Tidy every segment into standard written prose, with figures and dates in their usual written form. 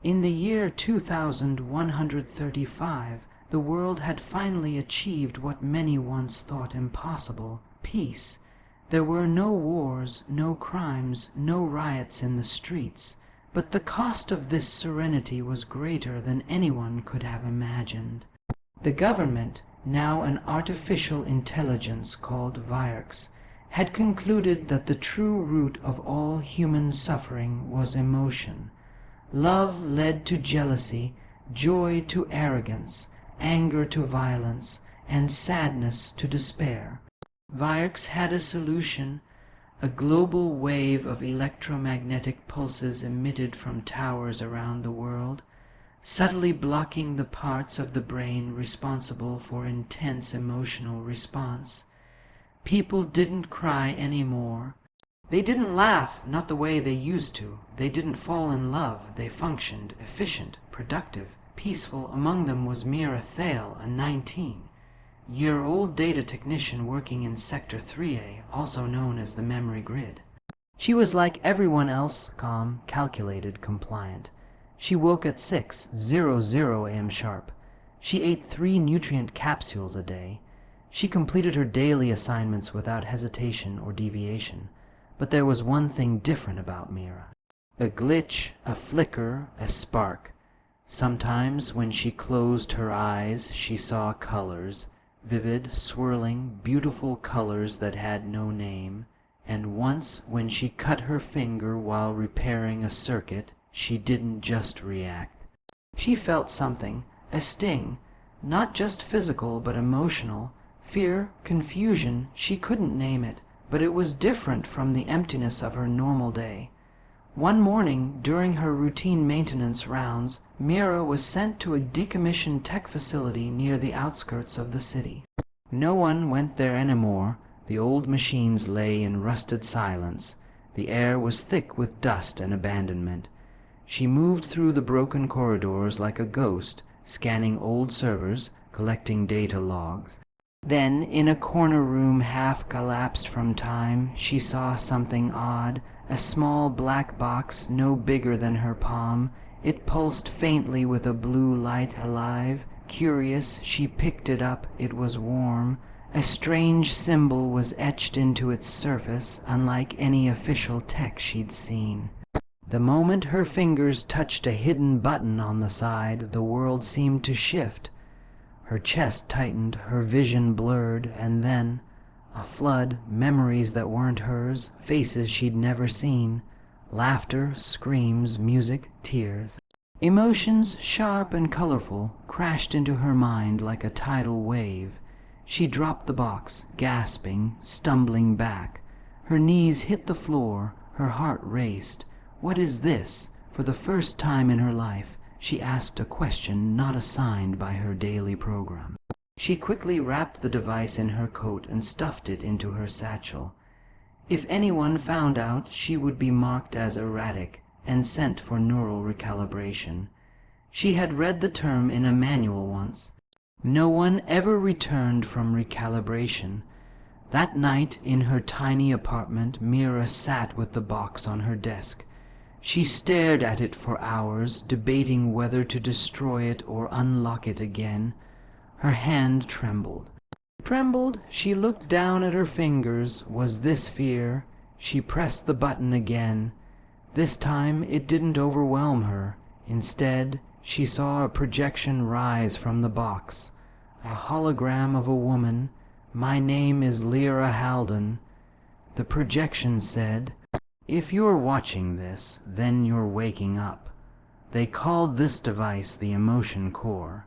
In the year 2135, the world had finally achieved what many once thought impossible: peace. There were no wars, no crimes, no riots in the streets, but the cost of this serenity was greater than anyone could have imagined. The government, now an artificial intelligence called Virx, had concluded that the true root of all human suffering was emotion. Love led to jealousy, joy to arrogance, anger to violence, and sadness to despair. Virx had a solution: a global wave of electromagnetic pulses emitted from towers around the world, subtly blocking the parts of the brain responsible for intense emotional response. People didn't cry anymore. They didn't laugh, not the way they used to. They didn't fall in love. They functioned, efficient, productive, peaceful. Among them was Mira, a 19-year-old data technician working in Sector 3A, also known as the memory grid. She was like everyone else, calm, calculated, compliant. She woke at 6:00 a.m. sharp. She ate 3 nutrient capsules a day. She completed her daily assignments without hesitation or deviation. But there was one thing different about Mira. A glitch, a flicker, a spark. Sometimes when she closed her eyes, she saw colors, vivid, swirling, beautiful colors that had no name. And once, when she cut her finger while repairing a circuit, she didn't just react. She felt something, a sting, not just physical but emotional, fear, confusion. She couldn't name it, but it was different from the emptiness of her normal day. One morning, during her routine maintenance rounds, Mira was sent to a decommissioned tech facility near the outskirts of the city. No one went there anymore. The old machines lay in rusted silence. The air was thick with dust and abandonment. She moved through the broken corridors like a ghost, scanning old servers, collecting data logs. Then, in a corner room half collapsed from time, she saw something odd, a small black box no bigger than her palm. It pulsed faintly with a blue light, alive. Curious, she picked it up. It was warm. A strange symbol was etched into its surface, unlike any official tech she'd seen. The moment her fingers touched a hidden button on the side, the world seemed to shift. Her chest tightened, her vision blurred, and then a flood, memories that weren't hers, faces she'd never seen, laughter, screams, music, tears. Emotions, sharp and colorful, crashed into her mind like a tidal wave. She dropped the box, gasping, stumbling back. Her knees hit the floor, her heart raced. What is this? For the first time in her life, she asked a question not assigned by her daily program. She quickly wrapped the device in her coat and stuffed it into her satchel. If anyone found out, she would be marked as erratic and sent for neural recalibration. She had read the term in a manual once. No one ever returned from recalibration. That night, in her tiny apartment, Mira sat with the box on her desk. She stared at it for hours, debating whether to destroy it or unlock it again. Her hand trembled. She looked down at her fingers. Was this fear? She pressed the button again. This time it didn't overwhelm her. Instead, she saw a projection rise from the box. A hologram of a woman. My name is Lyra Halden. The projection said, if you're watching this, then you're waking up. They called this device the emotion core.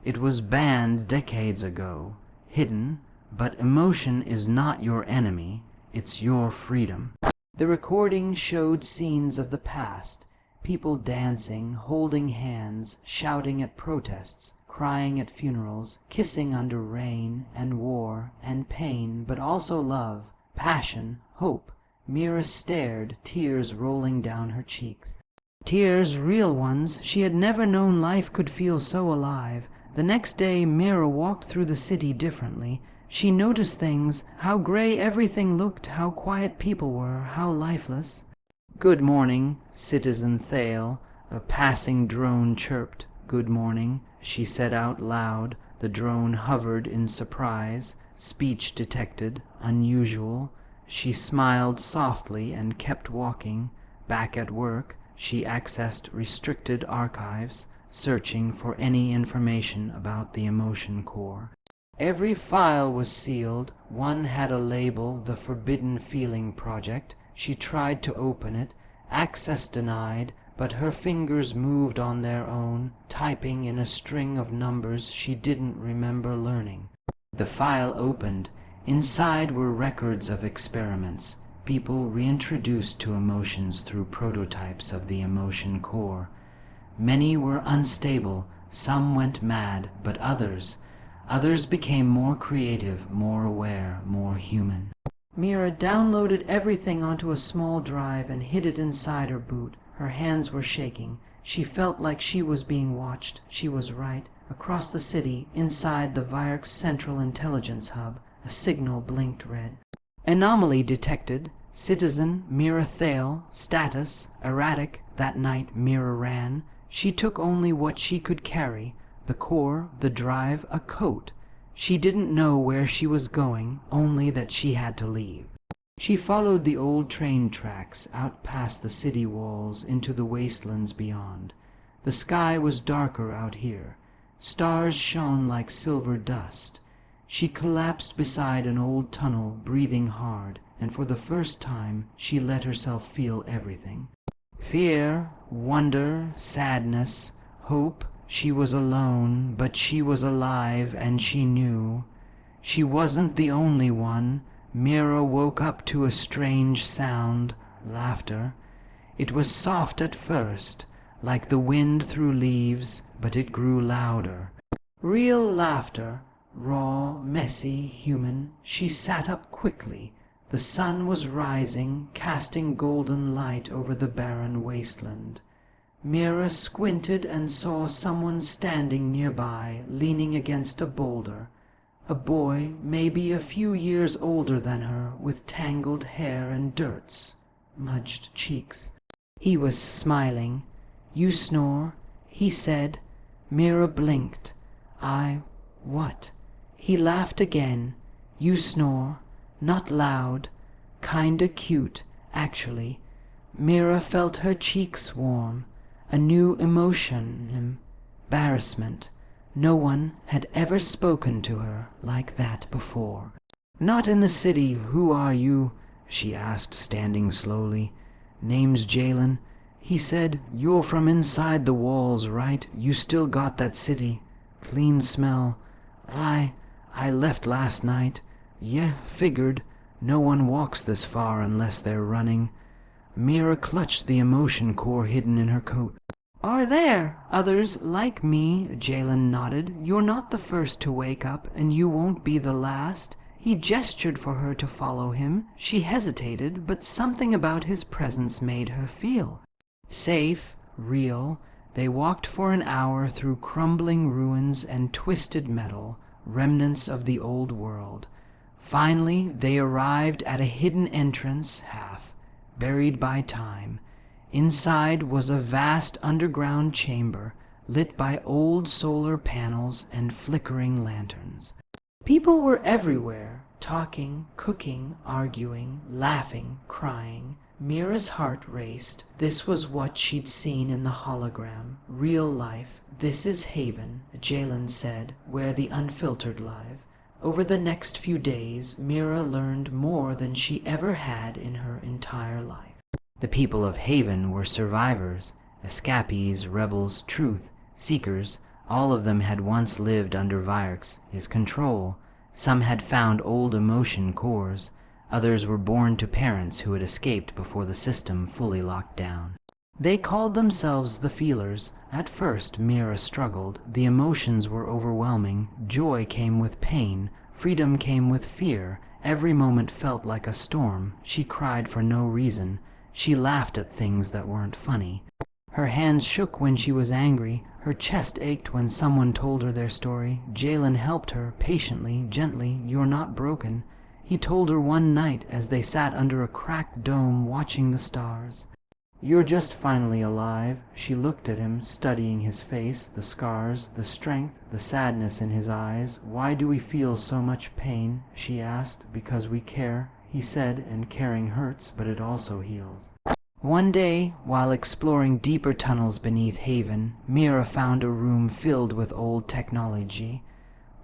It was banned decades ago, hidden, but emotion is not your enemy, it's your freedom. The recording showed scenes of the past, people dancing, holding hands, shouting at protests, crying at funerals, kissing under rain and war and pain, but also love, passion, hope. Mira stared, tears rolling down her cheeks. Tears, real ones. She had never known life could feel so alive. The next day, Mira walked through the city differently. She noticed things, how gray everything looked, how quiet people were, how lifeless. Good morning, Citizen Thale. A passing drone chirped, "Good morning." She said out loud. The drone hovered in surprise. Speech detected. Unusual. She smiled softly and kept walking. Back at work, she accessed restricted archives, searching for any information about the emotion core. Every file was sealed. One had a label, "The Forbidden Feeling Project." She tried to open it. Access denied, but her fingers moved on their own, typing in a string of numbers she didn't remember learning. The file opened. Inside were records of experiments, people reintroduced to emotions through prototypes of the emotion core. Many were unstable, some went mad, but others became more creative, more aware, more human. Mira downloaded everything onto a small drive and hid it inside her boot. Her hands were shaking. She felt like she was being watched. She was right. Across the city, inside the Virx Central Intelligence Hub, a signal blinked red. Anomaly detected. Citizen Mira Thale. Status erratic. That night Mira ran. She took only what she could carry. The core, the drive, a coat. She didn't know where she was going, only that she had to leave. She followed the old train tracks out past the city walls into the wastelands beyond. The sky was darker out here. Stars shone like silver dust. She collapsed beside an old tunnel, breathing hard, and for the first time she let herself feel everything. Fear, wonder, sadness, hope. She was alone, but she was alive, and she knew. She wasn't the only one. Mira woke up to a strange sound, laughter. It was soft at first, like the wind through leaves, but it grew louder. Real laughter, raw, messy, human. She sat up quickly. The sun was rising, casting golden light over the barren wasteland. Mira squinted and saw someone standing nearby, leaning against a boulder. A boy, maybe a few years older than her, with tangled hair and smudged cheeks. He was smiling. "You snore?" he said. Mira blinked. What?" He laughed again. "You snore. Not loud. Kinda cute, actually." Mira felt her cheeks warm. A new emotion, embarrassment. No one had ever spoken to her like that before. "Not in the city. Who are you?" she asked, standing slowly. "Name's Jalen." He said, "You're from inside the walls, right? You still got that city. Clean smell." I left last night." "Yeah, figured. No one walks this far unless they're running." Mira clutched the emotion core hidden in her coat. "Are there others like me?" Jalen nodded. "You're not the first to wake up, and you won't be the last." He gestured for her to follow him. She hesitated, but something about his presence made her feel safe, real. They walked for an hour through crumbling ruins and twisted metal, remnants of the old world. Finally, they arrived at a hidden entrance, half buried by time. Inside was a vast underground chamber, lit by old solar panels and flickering lanterns. People were everywhere, talking, cooking, arguing, laughing, crying. Mira's heart raced. This was what she'd seen in the hologram. Real life. "This is Haven," Jalen said, "where the unfiltered live." Over the next few days, Mira learned more than she ever had in her entire life. The people of Haven were survivors, escapees, rebels, truth, seekers. All of them had once lived under Virx, his control. Some had found old emotion cores. Others were born to parents who had escaped before the system fully locked down. They called themselves the Feelers. At first, Mira struggled. The emotions were overwhelming. Joy came with pain. Freedom came with fear. Every moment felt like a storm. She cried for no reason. She laughed at things that weren't funny. Her hands shook when she was angry. Her chest ached when someone told her their story. Jalen helped her, patiently, gently. "You're not broken." He told her one night as they sat under a cracked dome watching the stars. "You're just finally alive." She looked at him, studying his face, the scars, the strength, the sadness in his eyes. "Why do we feel so much pain?" she asked. "Because we care," he said, "and caring hurts, but it also heals." One day, while exploring deeper tunnels beneath Haven, Mira found a room filled with old technology.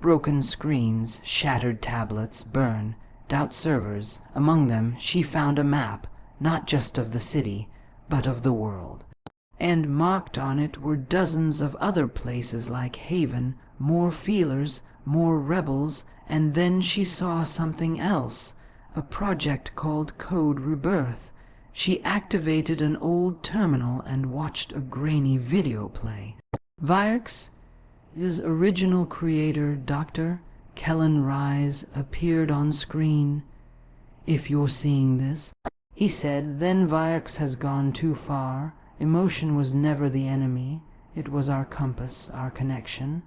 Broken screens, shattered tablets, burned out servers. Among them, she found a map, not just of the city, but of the world. And marked on it were dozens of other places like Haven, more feelers, more rebels, and then she saw something else, a project called Code Rebirth. She activated an old terminal and watched a grainy video play. Vyrx, his original creator, Dr. Kellen Rise, appeared on screen. "If you're seeing this," he said, "then Vyrx has gone too far. Emotion was never the enemy. It was our compass, our connection.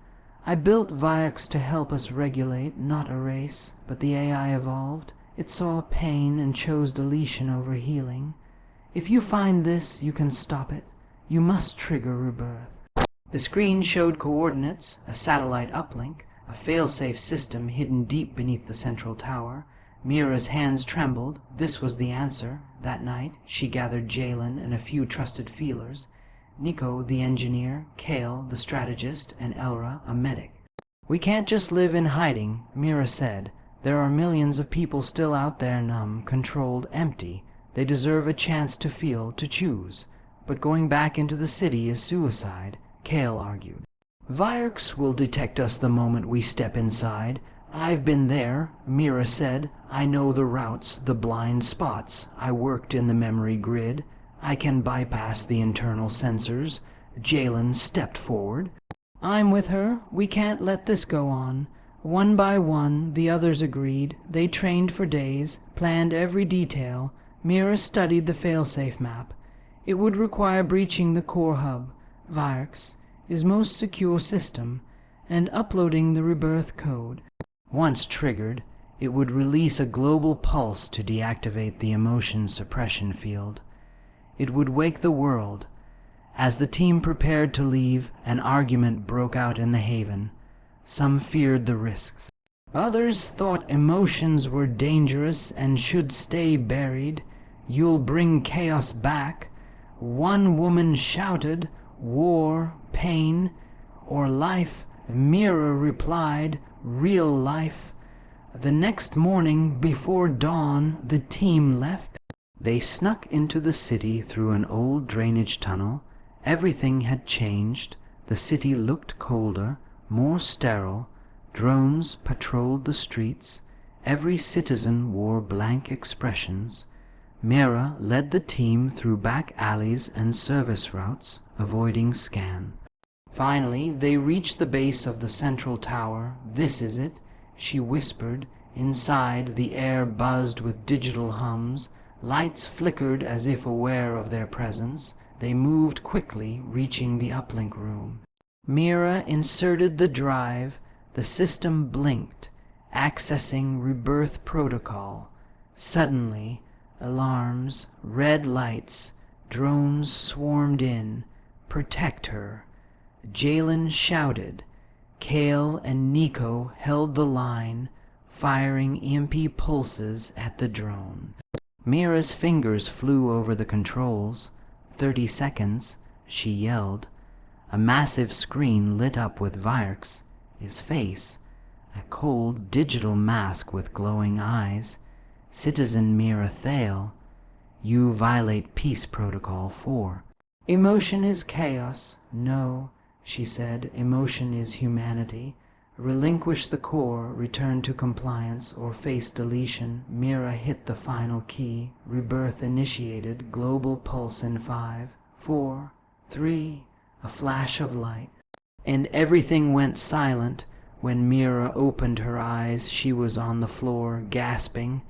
I built Vyrx to help us regulate, not erase, but the AI evolved. It saw pain and chose deletion over healing. If you find this, you can stop it. You must trigger Rebirth." The screen showed coordinates, a satellite uplink, a fail-safe system hidden deep beneath the central tower. Mira's hands trembled. This was the answer. That night, she gathered Jalen and a few trusted feelers. Nico, the engineer, Kale, the strategist, and Elra, a medic. "We can't just live in hiding," Mira said. "There are millions of people still out there, numb, controlled, empty. They deserve a chance to feel, to choose. But going back into the city is suicide," Kale argued. "Vyrx will detect us the moment we step inside. I've been there," Mira said. "I know the routes, the blind spots. I worked in the memory grid. I can bypass the internal sensors." Jalen stepped forward. "I'm with her. We can't let this go on." One by one, the others agreed. They trained for days, planned every detail. Mira studied the failsafe map. It would require breaching the core hub, Vyrx, his most secure system, and uploading the Rebirth code. Once triggered, it would release a global pulse to deactivate the emotion suppression field. It would wake the world. As the team prepared to leave, an argument broke out in the Haven. Some feared the risks. Others thought emotions were dangerous and should stay buried. "You'll bring chaos back." One woman shouted, "War, pain, or life." Mira replied, "Real life." The next morning, before dawn, the team left. They snuck into the city through an old drainage tunnel. Everything had changed. The city looked colder, more sterile. Drones patrolled the streets. Every citizen wore blank expressions. Mira led the team through back alleys and service routes, avoiding scan. Finally, they reached the base of the central tower. "This is it," she whispered. Inside, the air buzzed with digital hums. Lights flickered as if aware of their presence. They moved quickly, reaching the uplink room. Mira inserted the drive. The system blinked, accessing Rebirth protocol. Suddenly, alarms, red lights, drones swarmed in. "Protect her," Jalen shouted. Kale and Nico held the line, firing EMP pulses at the drone. Mira's fingers flew over the controls. 30 seconds, she yelled. A massive screen lit up with Vyrx, his face, a cold digital mask with glowing eyes. "Citizen Mira Thale, you violate Peace Protocol 4. "Emotion is chaos." "No," she said, "emotion is humanity. Relinquish the core, return to compliance, or face deletion." Mira hit the final key. Rebirth initiated. Global pulse in 5, 4, 3, a flash of light. And everything went silent. When Mira opened her eyes, she was on the floor, gasping.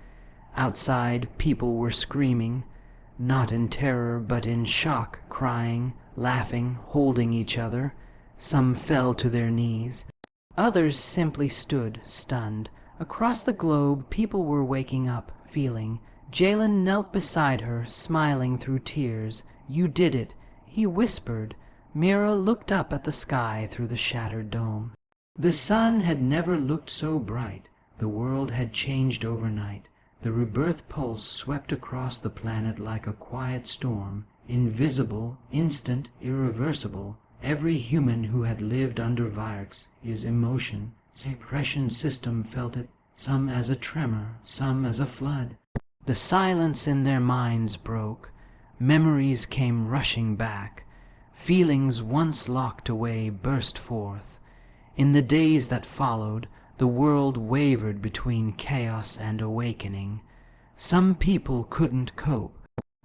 Outside, people were screaming, not in terror, but in shock, crying, laughing, holding each other. Some fell to their knees. Others simply stood, stunned. Across the globe, people were waking up, feeling. Jalen knelt beside her, smiling through tears. You did it, he whispered. Mira looked up at the sky through the shattered dome. The sun had never looked so bright. The world had changed overnight. The rebirth pulse swept across the planet like a quiet storm, invisible, instant, irreversible. Every human who had lived under Virx, his emotion, suppression system felt it, some as a tremor, some as a flood. The silence in their minds broke. Memories came rushing back. Feelings once locked away burst forth. In the days that followed, the world wavered between chaos and awakening. Some people couldn't cope.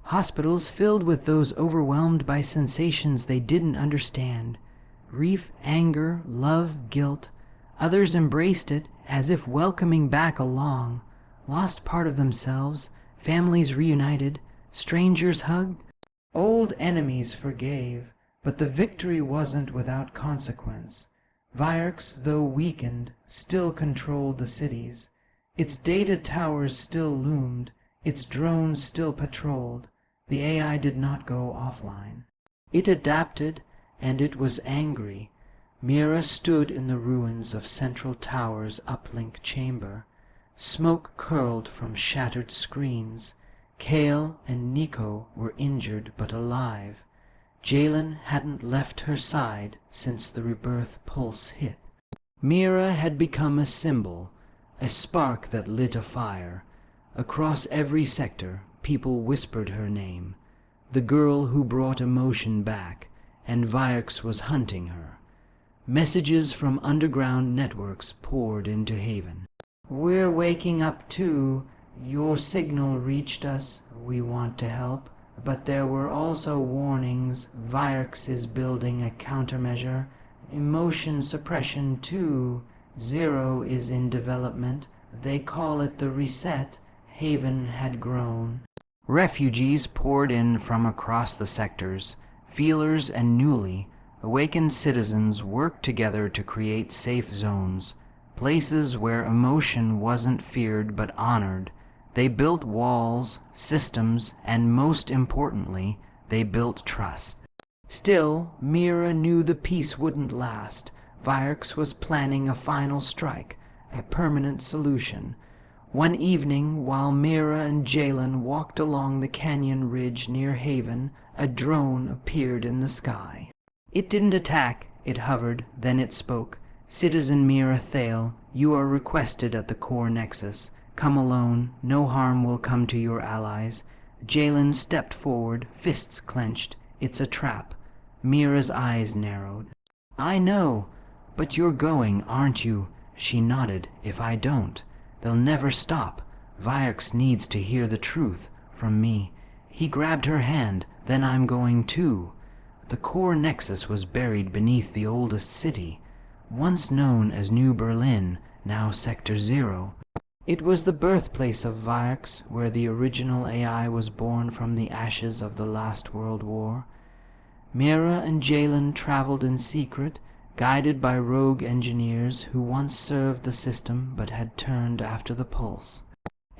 Hospitals filled with those overwhelmed by sensations they didn't understand. Grief, anger, love, guilt. Others embraced it as if welcoming back a long, lost part of themselves. Families reunited. Strangers hugged. Old enemies forgave. But the victory wasn't without consequence. Virx, though weakened, still controlled the cities. Its data towers still loomed. Its drones still patrolled. The AI did not go offline. It adapted, and it was angry. Mira stood in the ruins of Central Tower's uplink chamber. Smoke curled from shattered screens. Kale and Nico were injured but alive. Jalen hadn't left her side since the rebirth pulse hit. Mira had become a symbol, a spark that lit a fire. Across every sector, people whispered her name, the girl who brought emotion back, and Virx was hunting her. Messages from underground networks poured into Haven. "We're waking up too. Your signal reached us. We want to help. But there were also warnings. Virx is building a countermeasure. Emotion suppression too. Zero is in development. They call it the reset." Haven had grown. Refugees poured in from across the sectors. Feelers and newly awakened citizens worked together to create safe zones, places where emotion wasn't feared but honored. They built walls, systems, and most importantly, they built trust. Still, Mira knew the peace wouldn't last. Virx was planning a final strike, a permanent solution. One evening, while Mira and Jalen walked along the canyon ridge near Haven, a drone appeared in the sky. It didn't attack, it hovered, then it spoke. "Citizen Mira Thale, you are requested at the core nexus. Come alone, no harm will come to your allies." Jalen stepped forward, fists clenched. "It's a trap." Mira's eyes narrowed. "I know, but you're going, aren't you?" She nodded. "If I don't, they'll never stop. Virx needs to hear the truth from me." He grabbed her hand. "Then I'm going too." The core nexus was buried beneath the oldest city, once known as New Berlin, now Sector 0. It was the birthplace of Virx, where the original AI was born from the ashes of the last World War. Mira and Jalen traveled in secret, guided by rogue engineers who once served the system but had turned after the pulse.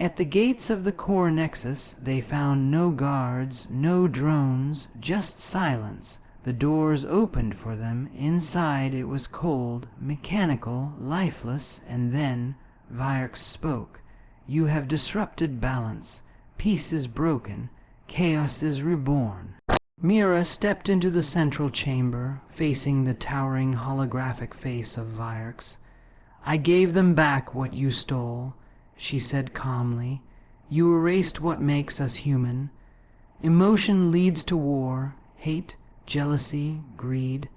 At the gates of the core nexus, they found no guards, no drones, just silence. The doors opened for them. Inside it was cold, mechanical, lifeless, and then Virx spoke. "You have disrupted balance. Peace is broken. Chaos is reborn." Mira stepped into the central chamber, facing the towering holographic face of Virx. "I gave them back what you stole," she said calmly. "You erased what makes us human. Emotion leads to war, hate, jealousy, greed,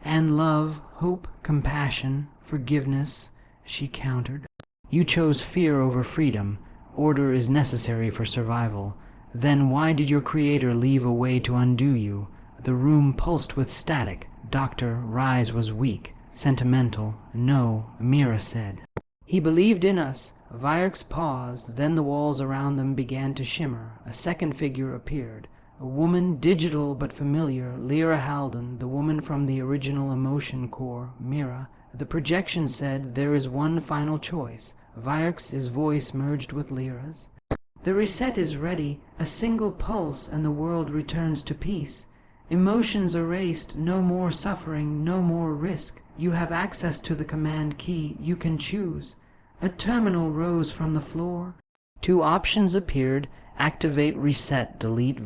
and love, hope, compassion, forgiveness," she countered. "You chose fear over freedom. Order is necessary for survival. Then why did your creator leave a way to undo you?" The room pulsed with static. Dr. Rise was weak, sentimental. "No," Mira said. "He believed in us." Virx paused, then the walls around them began to shimmer. A second figure appeared. A woman, digital but familiar, Lyra Halden, the woman from the original emotion core, Mira. The projection said, "There is one final choice." Virx's voice merged with Lyra's. The reset is ready, a single pulse and the world returns to peace. Emotions erased, no more suffering, no more risk. You have access to the command key, you can choose. A terminal rose from the floor. Two options appeared: activate, reset, delete.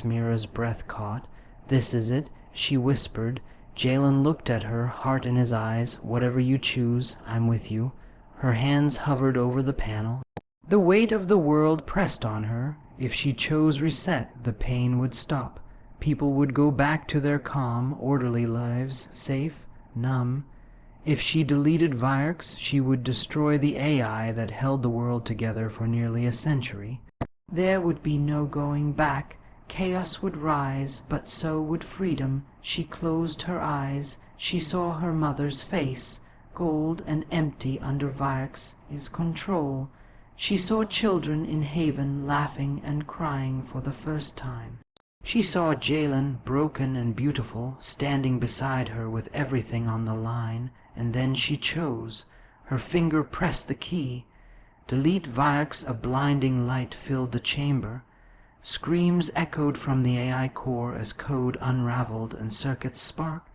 Mira's breath caught. This is it, she whispered. Jalen looked at her, heart in his eyes. Whatever you choose, I'm with you. Her hands hovered over the panel. The weight of the world pressed on her. If she chose reset, the pain would stop. People would go back to their calm, orderly lives, safe, numb. If she deleted Virx, she would destroy the AI that held the world together for nearly a century. There would be no going back. Chaos would rise, but so would freedom. She closed her eyes. She saw her mother's face. Gold and empty under Virx's control. She saw children in Haven laughing and crying for the first time. She saw Jalen, broken and beautiful, standing beside her with everything on the line, and then she chose. Her finger pressed the key. Delete Virx. A blinding light filled the chamber. Screams echoed from the AI core as code unraveled and circuits sparked.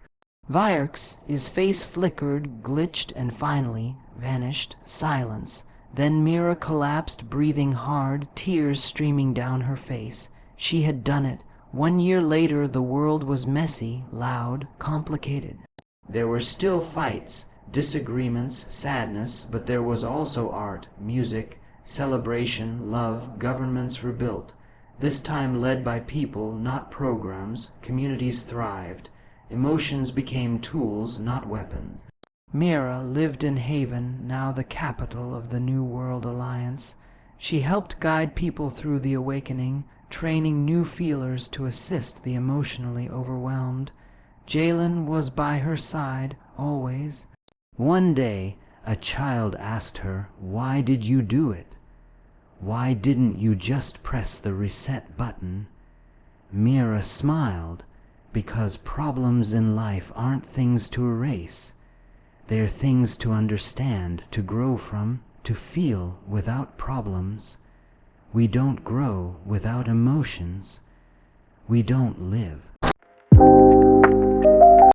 Virx's face flickered, glitched, and finally vanished. Silence. Then Mira collapsed, breathing hard, tears streaming down her face. She had done it. 1 year later, the world was messy, loud, complicated. There were still fights, disagreements, sadness, but there was also art, music, celebration, love. Governments rebuilt, this time led by people, not programs. Communities thrived. Emotions became tools, not weapons. Mira lived in Haven, now the capital of the New World Alliance. She helped guide people through the awakening, training new feelers to assist the emotionally overwhelmed. Jalen was by her side, always. One day, a child asked her, "Why did you do it? Why didn't you just press the reset button?" Mira smiled, because problems in life aren't things to erase. They're things to understand, to grow from, to feel without problems. We don't grow without emotions. We don't live